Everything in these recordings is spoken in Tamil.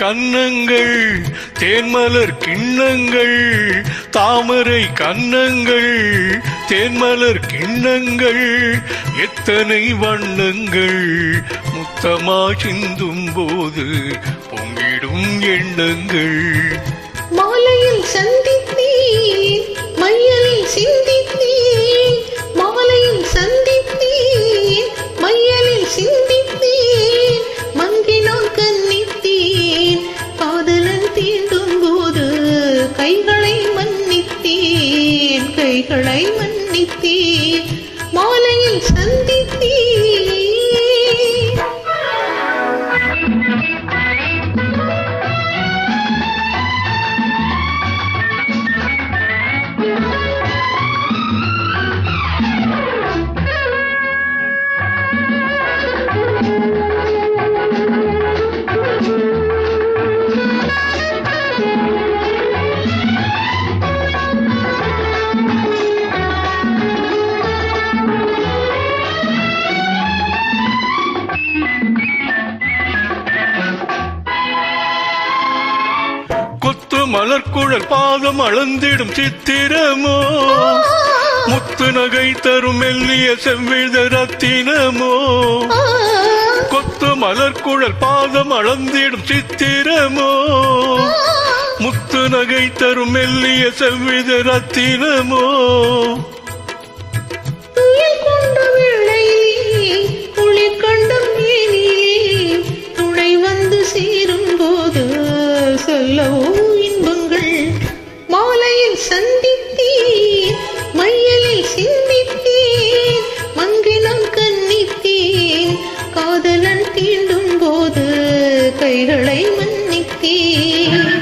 கன்னங்கள் தேன்மலர் கிண்ணங்கள், தாமரை கன்னங்கள் தேன்மலர் கிண்ணங்கள், எத்தனை வண்ணங்கள் முத்தமா சிந்தும் போது பொங்கிடும் எண்ணங்கள். மாலையில் சந்தித்தேன் மையலில் சிந்தித்தேன், மாலையில் சந்தித்தேன் மையலில் சிந்தித்தேன், மங்கினோன் கன்னித்தேன் காதலன் தீண்டும் போது கைகளை மன்னித்தேன், கைகளை மன்னித்தேன், மாலையில் சந்தித்தேன். கொத்து மலர்குழல் பாதம் அளந்திடும் சித்திரமோ, முத்து நகை தரும் மெல்லிய செவ்வித ரத்தினமோ. கொத்து மலர்குழல் பாதம் அளந்திடும் சித்திரமோ, முத்து நகை தரும் மெல்லிய செவ்வித ரத்தினமோ. சொல்லவோ இன்பங்கள், மாலையில் சந்தித்தேன் மையலில் சிந்தித்தேன், மங்கினம் கன்னித்தேன் காதலன் தீண்டும் போது கைகளை மன்னித்தேன்.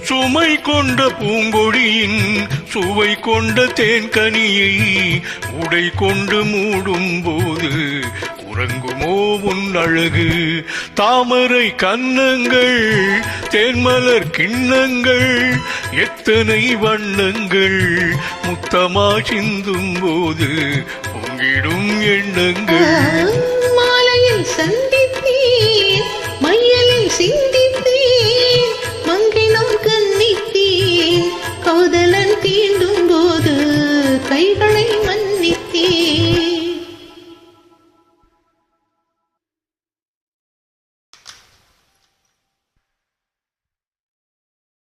சுமை கொண்ட பூங்கொடியின் சுவை கொண்ட தேன்கனியை உடை கொண்டு மூடும் போது உறங்குமோ உன் அழகு. தாமரை கன்னங்கள் தேன்மலர் கிண்ணங்கள், எத்தனை வண்ணங்கள் முத்தமா சிந்தும் போது பொங்கிடும் எண்ணங்கள். மாலையில் சந்தித்தேன் மையலில் சிந்தித்தேன், மங்கினம் கன்னித்தேன் காதலன் தீண்டும் போது கைகளை மன்னித்தேன்.